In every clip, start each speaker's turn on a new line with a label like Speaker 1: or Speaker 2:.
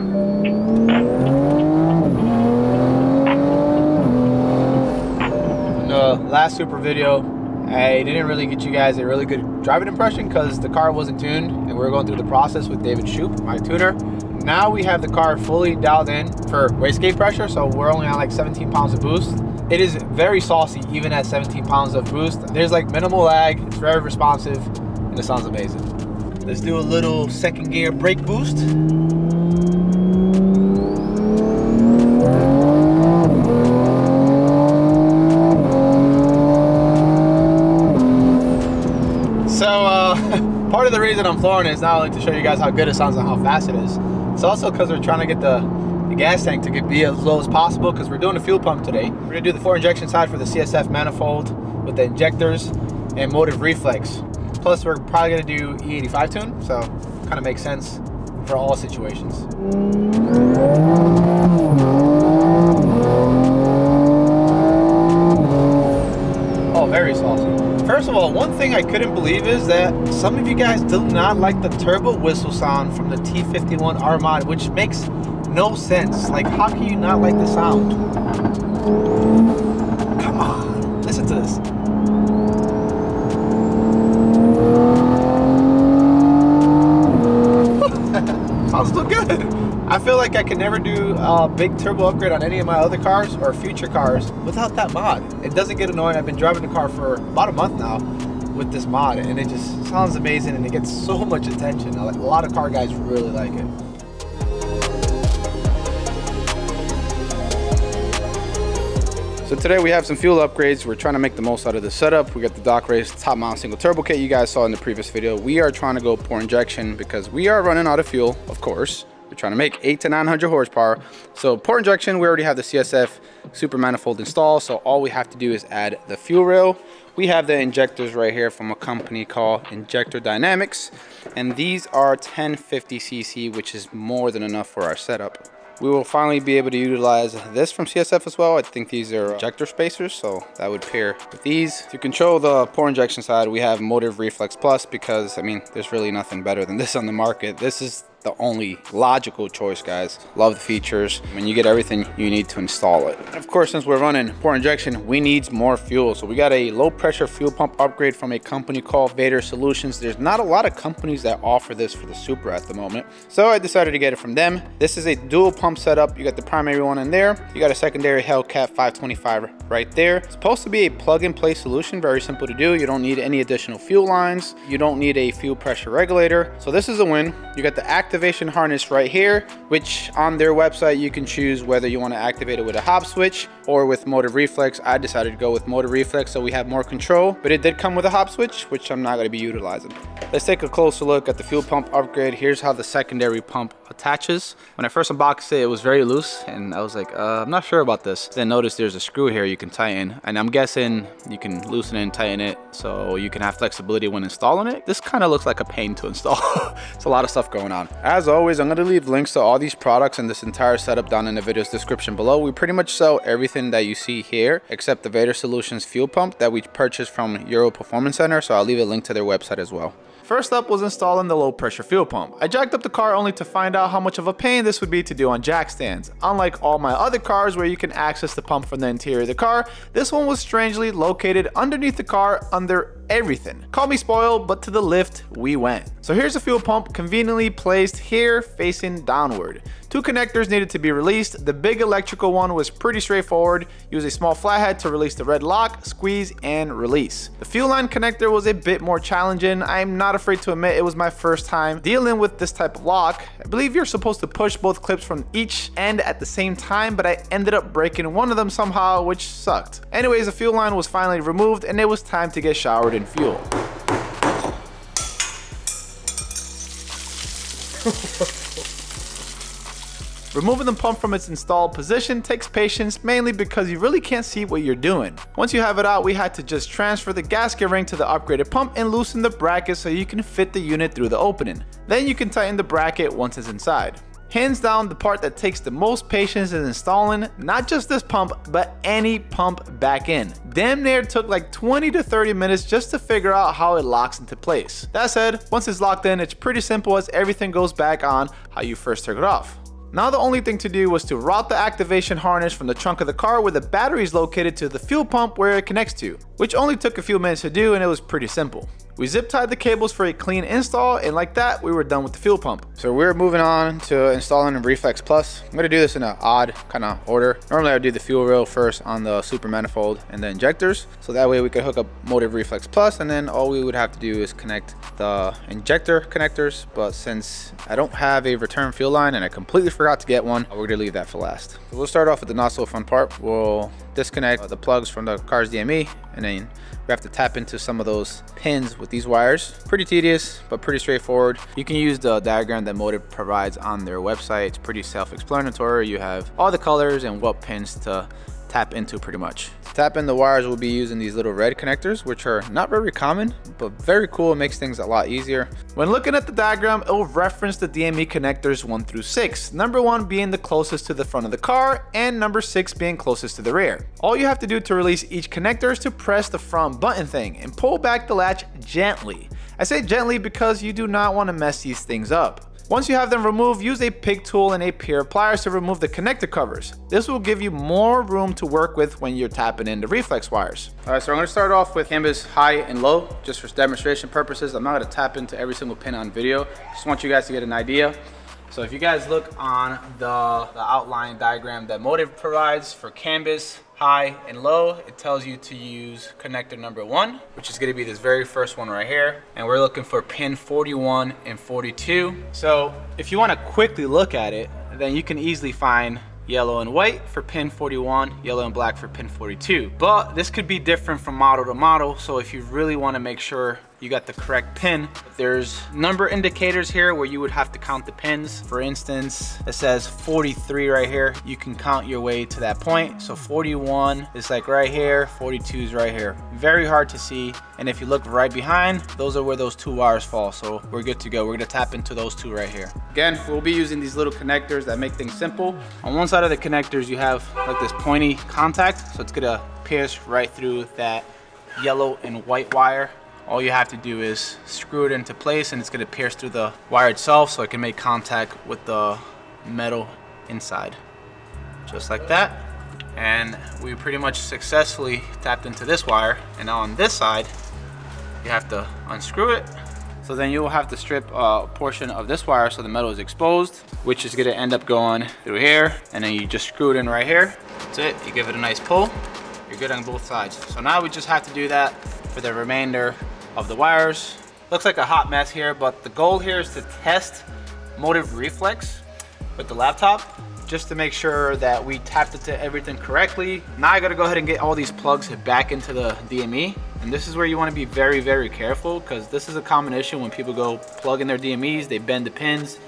Speaker 1: In the last Supra video, I didn't really get you guys a really good driving impression because the car wasn't tuned and we were going through the process with David Shoup, my tuner. Now we have the car fully dialed in for wastegate pressure, so we're only on like 17 pounds of boost. It is very saucy even at 17 pounds of boost. There's like minimal lag, it's very responsive, and it sounds amazing. Let's do a little second gear brake boost. Part of the reason I'm flooring it is not only to show you guys how good it sounds and how fast it is, it's also because we're trying to get the gas tank to be as low as possible because we're doing a fuel pump today. We're going to do the 4 injection side for the CSF manifold with the injectors and motive reflex. Plus we're probably going to do E85 tune, so kind of makes sense for all situations. Oh, very saucy. First of all, one thing I couldn't believe is that some of you guys do not like the turbo whistle sound from the T51 R mod, which makes no sense. Like, how can you not like the sound? Come on, listen to this. Sounds still good. I feel like I could never do a big turbo upgrade on any of my other cars or future cars without that mod. It doesn't get annoying. I've been driving the car for about a month now with this mod, and it just sounds amazing and it gets so much attention. A lot of car guys really like it. So today we have some fuel upgrades. We're trying to make the most out of the setup. We got the Dock Race top mount single turbo kit you guys saw in the previous video. We are trying to go pour injection because we are running out of fuel, of course. We're trying to make 800 to 900 horsepower. So pour injection, we already have the CSF Super manifold installed. So all we have to do is add the fuel rail. We have the injectors right here from a company called Injector Dynamics. And these are 1050cc, which is more than enough for our setup. We will finally be able to utilize this from CSF as well. I think these are injector spacers, so that would pair with these. To control the pour injection side, we have motive Reflex Plus because, I mean, there's really nothing better than this on the market. This is the only logical choice, guys. Love the features. I mean, you get everything you need to install it. And of course, since we're running pour injection, we need more fuel. So we got a low pressure fuel pump upgrade from a company called Vader Solutions. There's not a lot of companies that offer this for the Supra at the moment. So I decided to get it from them. This is a dual pump setup. You got the primary one in there. You got a secondary Hellcat 525 right there. It's supposed to be a plug and play solution. Very simple to do. You don't need any additional fuel lines. You don't need a fuel pressure regulator. So this is a win. You got the activation harness right here, which on their website you can choose whether you want to activate it with a hop switch or with motive reflex. I decided to go with motive reflex so we have more control, but it did come with a hop switch, which I'm not going to be utilizing. Let's take a closer look at the fuel pump upgrade. Here's how the secondary pump attaches. When I first unboxed it, it was very loose and I was like, I'm not sure about this. Then notice there's a screw here you can tighten, and I'm guessing you can loosen it and tighten it so you can have flexibility when installing it. This kind of looks like a pain to install. It's a lot of stuff going on. As always, I'm going to leave links to all these products and this entire setup down in the video's description below. We pretty much sell everything that you see here except the Vader Solutions fuel pump that we purchased from Euro Performance Center, so I'll leave a link to their website as well. First up was installing the low pressure fuel pump. I jacked up the car only to find out how much of a pain this would be to do on jack stands. Unlike all my other cars where you can access the pump from the interior of the car, this one was strangely located underneath the car under everything. Call me spoiled, but to the lift we went. So here's a fuel pump conveniently placed here facing downward. 2 connectors needed to be released. The big electrical one was pretty straightforward. Use a small flathead to release the red lock, squeeze, and release. The fuel line connector was a bit more challenging. I'm not afraid to admit it was my first time dealing with this type of lock. I believe you're supposed to push both clips from each end at the same time, but I ended up breaking one of them somehow, which sucked. Anyways, the fuel line was finally removed and it was time to get showered in fuel. Removing the pump from its installed position takes patience, mainly because you really can't see what you're doing. Once you have it out, we had to just transfer the gasket ring to the upgraded pump and loosen the bracket so you can fit the unit through the opening. Then you can tighten the bracket once it's inside. Hands down, the part that takes the most patience is installing not just this pump, but any pump back in. Damn near took like 20 to 30 minutes just to figure out how it locks into place. That said, once it's locked in, it's pretty simple as everything goes back on how you first took it off.
Speaker 2: Now the only thing to do was to route the activation harness from the trunk of the car where the battery is located to the fuel pump where it connects to, which only took a few minutes to do and it was pretty simple. We zip tied the cables for a clean install, and like that, we were done with the fuel pump.
Speaker 1: So we're moving on to installing the Reflex Plus. I'm gonna do this in an odd kind of order. Normally I would do the fuel rail first on the Supra manifold and the injectors. So that way we could hook up Motive Reflex Plus, and then all we would have to do is connect the injector connectors. But since I don't have a return fuel line and I completely forgot to get one, we're gonna leave that for last. So we'll start off with the not so fun part. We'll disconnect the plugs from the car's DME, and then we have to tap into some of those pins with these wires. Pretty tedious, but pretty straightforward. You can use the diagram that Motive provides on their website. It's pretty self-explanatory. You have all the colors and what pins to tap into pretty much. To tap in the wires, we'll be using these little red connectors, which are not very common, but very cool. It makes things a lot easier.
Speaker 2: When looking at the diagram, it will reference the DME connectors 1 through 6, number 1 being the closest to the front of the car and number 6 being closest to the rear. All you have to do to release each connector is to press the front button thing and pull back the latch gently. I say gently because you do not want to mess these things up. Once you have them removed, use a pig tool and a pair of pliers to remove the connector covers. This will give you more room to work with when you're tapping in the reflex wires.
Speaker 1: All right, so I'm gonna start off with canvas high and low, just for demonstration purposes. I'm not gonna tap into every single pin on video. Just want you guys to get an idea. So if you guys look on the outline diagram that Motive provides for canvas, high and low, it tells you to use connector number 1, which is going to be this very first one right here, and we're looking for pin 41 and 42.
Speaker 2: So if you want to quickly look at it, then you can easily find yellow and white for pin 41, yellow and black for pin 42. But this could be different from model to model, so if you really want to make sure you got the correct pin, there's number indicators here where you would have to count the pins. For instance, it says 43 right here. You can count your way to that point. So 41 is like right here, 42 is right here. Very hard to see, and if you look right behind, those are where those 2 wires fall. So we're good to go. We're gonna tap into those 2 right here.
Speaker 1: Again, we'll be using these little connectors that make things simple.
Speaker 2: On one side of the connectors, you have like this pointy contact, so it's gonna pierce right through that yellow and white wire. All you have to do is screw it into place, and it's gonna pierce through the wire itself so it can make contact with the metal inside. Just like that. And we pretty much successfully tapped into this wire. And now on this side, you have to unscrew it. So then you'll have to strip a portion of this wire so the metal is exposed, which is gonna end up going through here. And then you just screw it in right here. That's it, you give it a nice pull. You're good on both sides. So now we just have to do that for the remainder of the wires. Looks like a hot mess here, but the goal here is to test Motive Reflex with the laptop just to make sure that we tapped into everything correctly. Now I gotta go ahead and get all these plugs back into the DME. And this is where you wanna be very, very careful, because this is a common issue when people go plug in their DMEs, they bend the pins,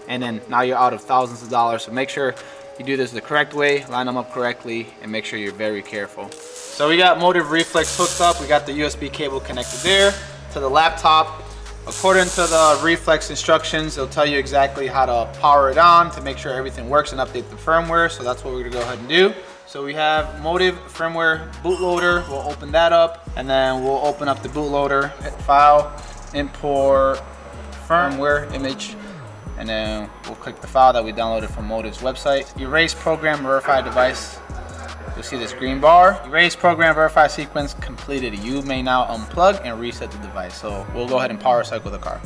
Speaker 2: and then now you're out of thousands of dollars. So make sure you do this the correct way, line them up correctly, and make sure you're very careful. So we got Motive Reflex hooked up. We got the USB cable connected there to the laptop. According to the Reflex instructions, it'll tell you exactly how to power it on to make sure everything works and update the firmware. So that's what we're gonna go ahead and do. So we have Motive firmware bootloader. We'll open that up, and then we'll open up the bootloader file, import firmware image, and then we'll click the file that we downloaded from Motive's website. Erase program verify device. You'll see this green bar. Erase program verify sequence completed. You may now unplug and reset the device. So we'll go ahead and power cycle the car.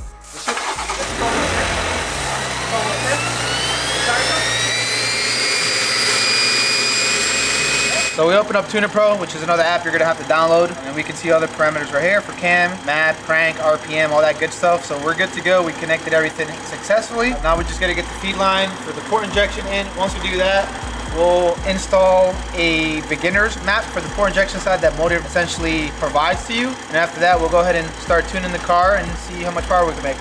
Speaker 2: So we open up Tuner Pro, which is another app you're gonna have to download, and we can see all the parameters right here for cam, map, crank, RPM, all that good stuff. So we're good to go. We connected everything successfully. Now we just gotta get the feed line for the port injection in. Once we do that, we'll install a beginner's map for the port injection side that Motive essentially provides to you. And after that, we'll go ahead and start tuning the car and see how much power we can make.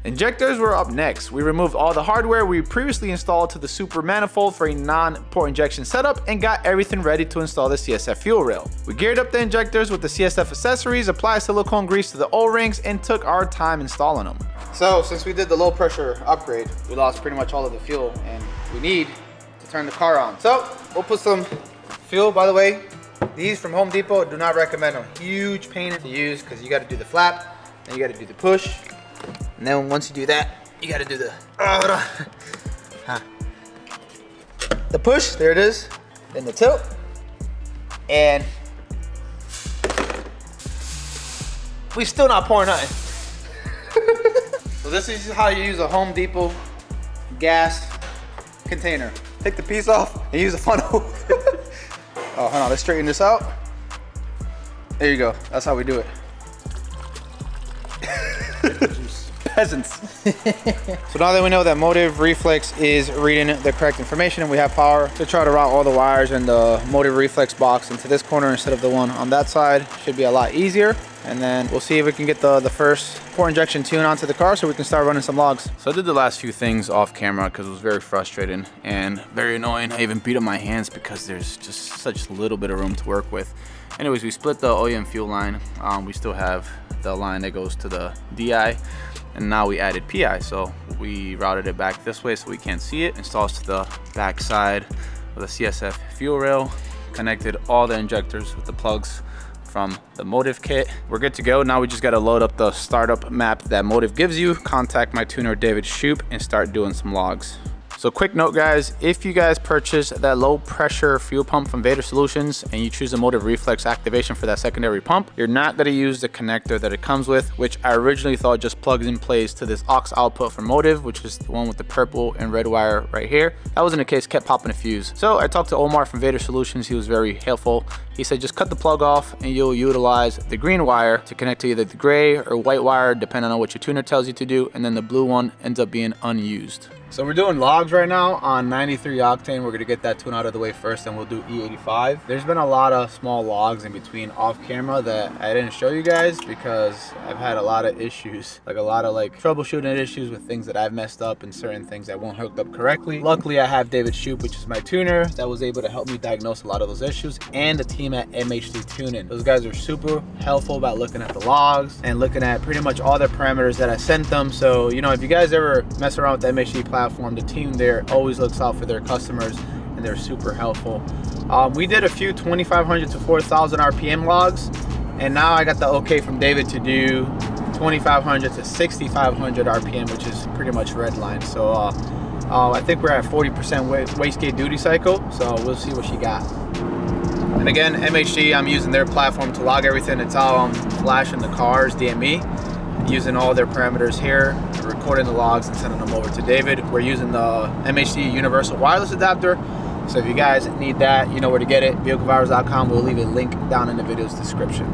Speaker 2: Injectors were up next. We removed all the hardware we previously installed to the Supra manifold for a non-port injection setup and got everything ready to install the CSF fuel rail. We geared up the injectors with the CSF accessories, applied silicone grease to the O-rings, and took our time installing them.
Speaker 1: So since we did the low pressure upgrade, we lost pretty much all of the fuel, and we need to turn the car on. So we'll put some fuel. By the way, these from Home Depot, do not recommend them. Huge pain to use because you got to do the flap, then you got to do the push. And then once you do that, you gotta do the
Speaker 2: the push, there it is, then the tilt, and we still not pouring nothing.
Speaker 1: So this is how you use a Home Depot gas container. Take the piece off and use a funnel. Oh, hold on, let's straighten this out. There you go, that's how we do it. Peasants. So now that we know that Motive Reflex is reading the correct information and we have power to try to route all the wires in the Motive Reflex box into this corner instead of the one on that side, should be a lot easier. And then we'll see if we can get the first port injection tune onto the car so we can start running some logs. So I did the last few things off camera because it was very frustrating and very annoying. I even beat up my hands because there's just such little bit of room to work with. Anyways, we split the OEM fuel line. We still have the line that goes to the DI, and now we added PI. So we routed it back this way so we can't see it. Installs to the back side of the CSF fuel rail. Connected all the injectors with the plugs from the Motive kit. We're good to go. Now we just got to load up the startup map that Motive gives you, contact my tuner David Shoup, and start doing some logs. So quick note guys, if you guys purchase that low pressure fuel pump from Vader Solutions and you choose a Motive Reflex activation for that secondary pump, you're not gonna use the connector that it comes with, which I originally thought just plugs in place to this aux output from Motive, which is the one with the purple and red wire right here. That wasn't the case, kept popping a fuse. So I talked to Omar from Vader Solutions, he was very helpful. He said just cut the plug off and you'll utilize the green wire to connect to either the gray or white wire, depending on what your tuner tells you to do, and then the blue one ends up being unused. So we're doing logs right now on 93 octane. We're gonna get that tune out of the way first, and we'll do E85. There's been a lot of small logs in between off camera that I didn't show you guys because I've had a lot of issues, like a lot of troubleshooting issues with things that I've messed up and certain things that weren't hooked up correctly. Luckily, I have David Shoup, which is my tuner, that was able to help me diagnose a lot of those issues, and the team at MHD Tuning. Those guys are super helpful about looking at the logs and looking at pretty much all the parameters that I sent them. So, you know, if you guys ever mess around with the MHD platform, the team there always looks out for their customers and they're super helpful. We did a few 2500 to 4000 RPM logs, and now I got the okay from David to do 2500 to 6500 RPM, which is pretty much red line. So I think we're at 40% wastegate duty cycle, so we'll see what she got. And again, MHD, I'm using their platform to log everything. It's all flashing the car's DME, using all their parameters here, recording the logs and sending them over to David. We're using the MHD universal wireless adapter, so if you guys need that, you know where to get it, vehiclevirus.com. We'll leave a link down in the video's description.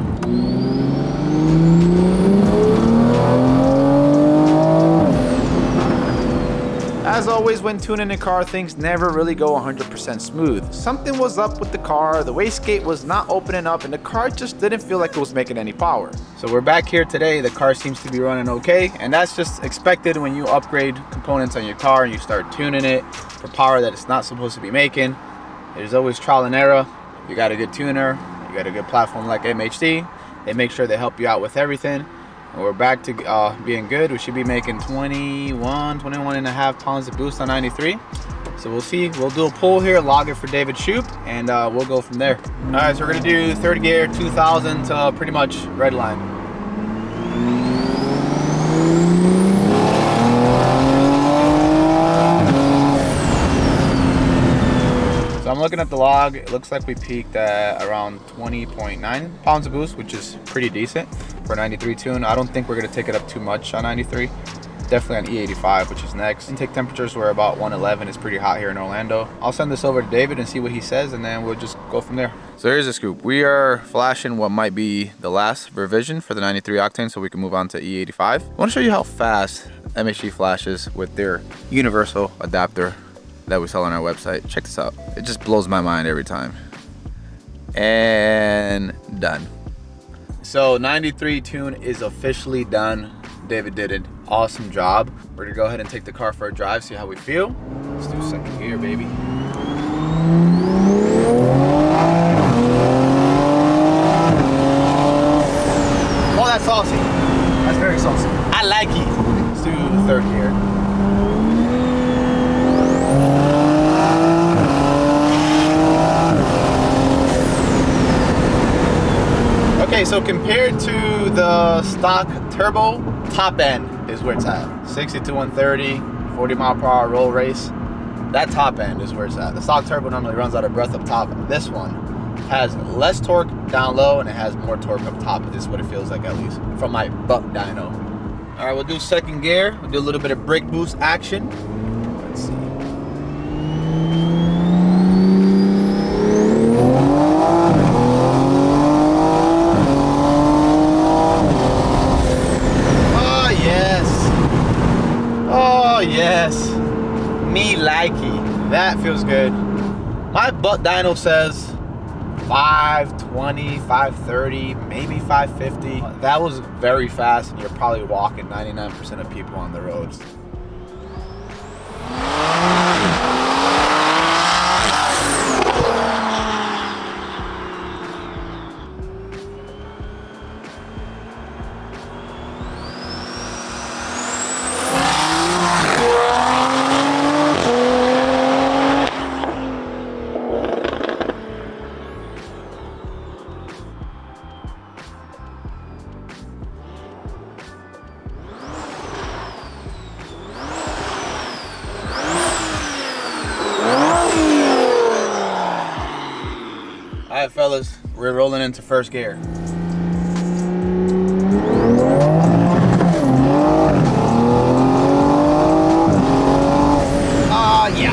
Speaker 1: As always, when tuning a car, things never really go 100% smooth. Something was up with the car, the wastegate was not opening up, and the car just didn't feel like it was making any power. So we're back here today, the car seems to be running okay, and that's just expected when you upgrade components on your car and you start tuning it for power that it's not supposed to be making. There's always trial and error. You got a good tuner, you got a good platform like MHD, they make sure they help you out with everything. And we're back to being good. We should be making 21 and a half pounds of boost on 93. So we'll see. We'll do a pull here, log it for David Shoup, and we'll go from there. All right, so we're gonna do third gear, 2000 to pretty much red line. So I'm looking at the log. It looks like we peaked at around 20.9 pounds of boost, which is pretty decent for a 93 tune. I don't think we're gonna take it up too much on 93. Definitely on E85, which is next. Intake temperatures were about 111. It's pretty hot here in Orlando. I'll send this over to David and see what he says, and then we'll just go from there. So here's the scoop. We are flashing what might be the last revision for the 93 octane, so we can move on to E85. I want to show you how fast MHD flashes with their universal adapter that we sell on our website. Check this out. It just blows my mind every time. And done. So 93 tune is officially done. David did an awesome job. We're gonna go ahead and take the car for a drive, see how we feel. Let's do second gear, baby. Oh, that's saucy. That's very saucy. I like it. Let's do the third gear. Okay, so compared to the stock turbo, top end is where it's at. 60 to 130, 40 mile per hour roll race. that top end is where it's at. The stock turbo normally runs out of breath up top. This one has less torque down low and it has more torque up top. This is what it feels like, at least from my buck dyno. All right, we'll do second gear. We'll do a little bit of brake boost action. Let's see. Oh yes. Oh yes. Me likey. That feels good. My butt dyno says 520, 530, maybe 550. That was very fast, and you're probably walking 99% of people on the roads. All right, fellas, we're rolling into first gear. Oh, yeah.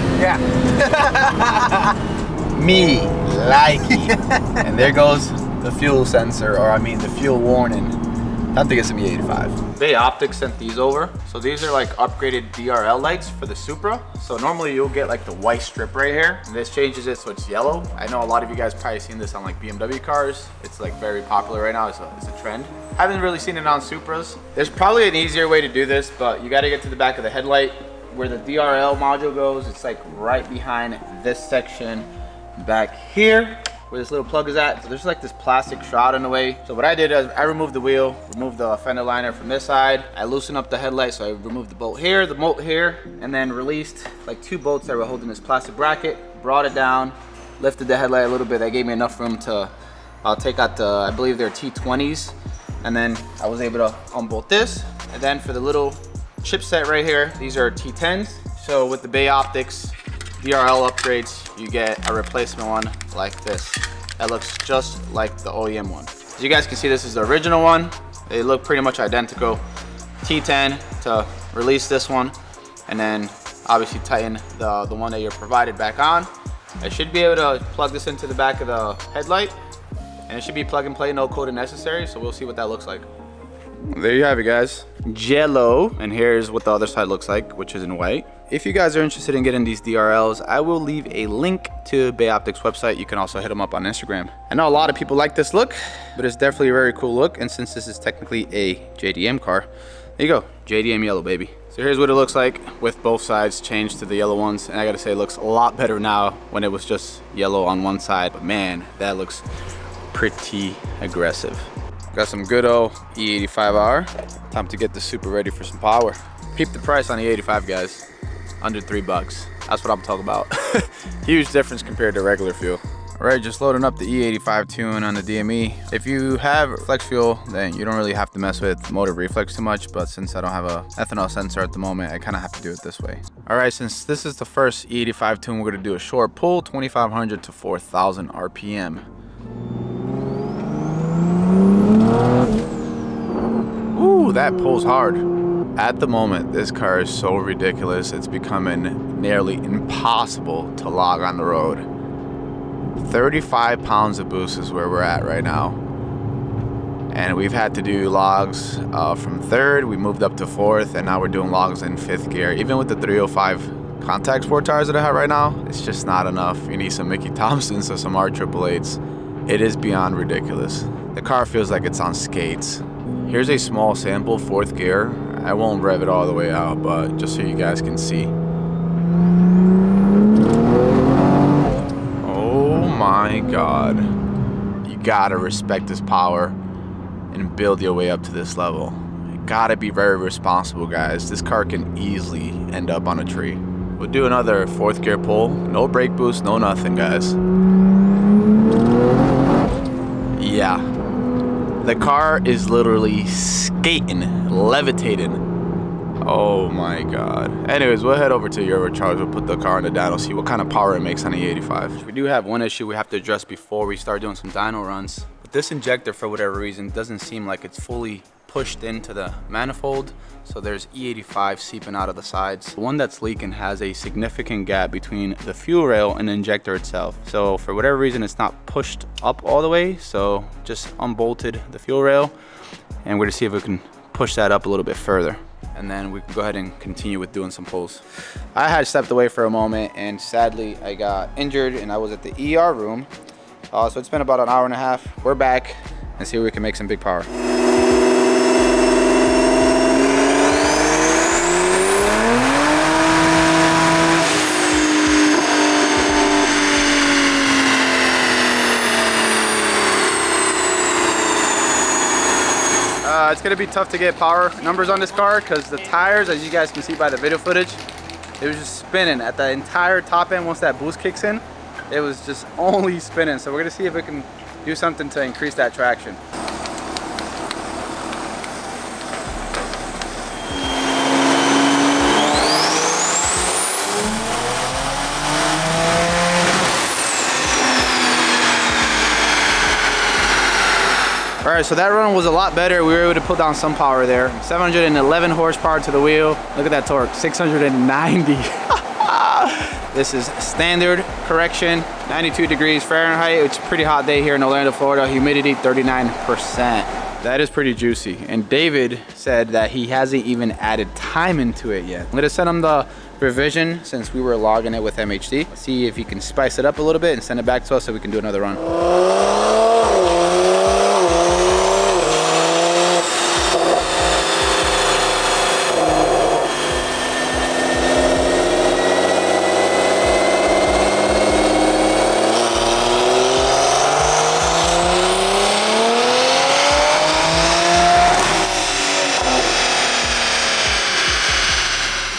Speaker 1: Me likey. And there goes the fuel sensor, or I mean the fuel warning. Time to get some E85. Bay Optics sent these over. So these are like upgraded DRL lights for the Supra. So normally you'll get like the white strip right here. And this changes it so it's yellow. I know a lot of you guys probably seen this on like BMW cars. It's like very popular right now. It's a trend. Haven't really seen it on Supras. There's probably an easier way to do this, but you gotta get to the back of the headlight. Where the DRL module goes, it's like right behind this section back here, where this little plug is at. So there's like this plastic shroud in the way. So what I did is I removed the wheel, removed the fender liner from this side. I loosened up the headlight, so I removed the bolt here, the bolt here, and then released like 2 bolts that were holding this plastic bracket, brought it down, lifted the headlight a little bit. That gave me enough room to take out the, I believe they're T20s. And then I was able to unbolt this. And then for the little chipset right here, these are T10s. So with the Bay Optics DRL upgrades, you get a replacement one like this. That looks just like the OEM one. As you guys can see, this is the original one. They look pretty much identical. T10 to release this one, and then obviously tighten the one that you're provided back on. I should be able to plug this into the back of the headlight, and it should be plug and play, no coding necessary, so we'll see what that looks like. There you have it, guys. Jello. And here's what the other side looks like, which is in white. If you guys are interested in getting these DRLs, I will leave a link to Bay Optics website. You can also hit them up on Instagram. I know a lot of people like this look, but it's definitely a very cool look. And since this is technically a JDM car, there you go, JDM yellow, baby. So here's what it looks like with both sides changed to the yellow ones. And I gotta say, it looks a lot better now when it was just yellow on one side. But man, that looks pretty aggressive. Got some good old E85R. Time to get the Supra ready for some power. Peep the price on the E85, guys. Under $3. That's what I'm talking about. Huge difference compared to regular fuel. All right, just loading up the E85 tune on the DME. If you have flex fuel, then you don't really have to mess with motor reflex too much, but since I don't have a ethanol sensor at the moment, I kind of have to do it this way. All right, since this is the first E85 tune, we're gonna do a short pull, 2,500 to 4,000 RPM. Ooh, that pulls hard. At the moment, this car is so ridiculous, it's becoming nearly impossible to log on the road. 35 pounds of boost is where we're at right now. And we've had to do logs from 3rd, we moved up to 4th, and now we're doing logs in 5th gear. Even with the 305 contact sport tires that I have right now, it's just not enough. You need some Mickey Thompsons or some R888s. It is beyond ridiculous. The car feels like it's on skates. Here's a small sample, 4th gear. I won't rev it all the way out, but just so you guys can see. Oh my God. You gotta respect this power and build your way up to this level. You gotta be very responsible, guys. This car can easily end up on a tree. We'll do another 4th gear pull. No brake boost, no nothing, guys. Yeah. The car is literally skating, levitating. Oh my God. Anyways, we'll head over to Eurocharge. We'll put the car in the dyno, see what kind of power it makes on the E85. We do have one issue we have to address before we start doing some dyno runs. But this injector, for whatever reason, doesn't seem like it's fully pushed into the manifold. So there's E85 seeping out of the sides. The one that's leaking has a significant gap between the fuel rail and the injector itself. So for whatever reason, it's not pushed up all the way. So just unbolted the fuel rail, and we're gonna see if we can push that up a little bit further. And then we can go ahead and continue with doing some pulls. I had stepped away for a moment, and sadly I got injured and I was at the ER room. So it's been about an hour and a half. We're back and see if we can make some big power. It's gonna be tough to get power numbers on this car because the tires, as you guys can see by the video footage, it was just spinning at the entire top end. Once that boost kicks in, it was just only spinning. So we're gonna see if we can do something to increase that traction. All right, so that run was a lot better. We were able to put down some power there. 711 horsepower to the wheel. Look at that torque, 690. This is standard correction, 92 degrees Fahrenheit. It's a pretty hot day here in Orlando, Florida. Humidity 39%. That is pretty juicy. And David said that he hasn't even added time into it yet. I'm gonna send him the revision since we were logging it with MHD. See if he can spice it up a little bit and send it back to us so we can do another run.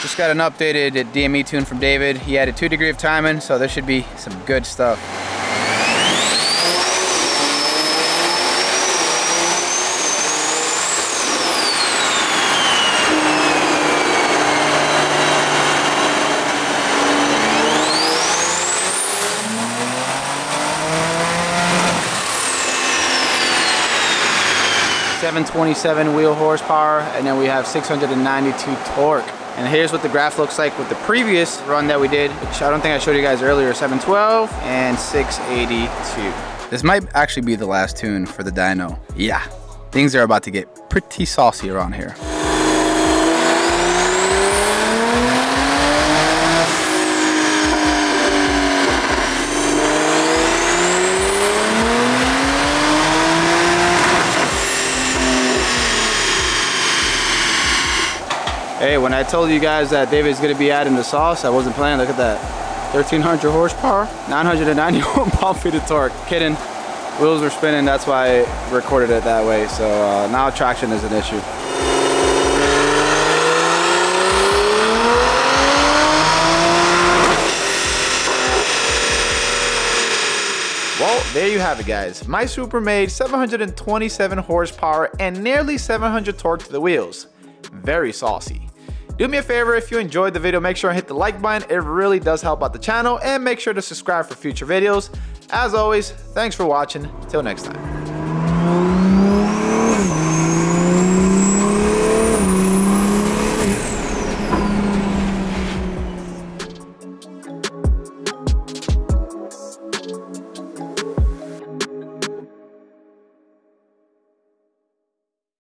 Speaker 1: Just got an updated DME tune from David. He added 2 degrees of timing, so there should be some good stuff. .727 wheel horsepower, and then we have 692 torque. And here's what the graph looks like with the previous run that we did, which I don't think I showed you guys earlier, 712 and 682. This might actually be the last tune for the dyno. Yeah, things are about to get pretty saucy around here. Hey, when I told you guys that David's gonna be adding the sauce, I wasn't playing. Look at that. 1300 horsepower, 991 pound-feet of torque. Kidding. Wheels were spinning, that's why I recorded it that way. So now traction is an issue. Well, there you have it, guys. My Supra made 727 horsepower and nearly 700 torque to the wheels. Very saucy. Do me a favor, if you enjoyed the video, make sure and hit the like button. It really does help out the channel, and make sure to subscribe for future videos. As always, thanks for watching. Till next time.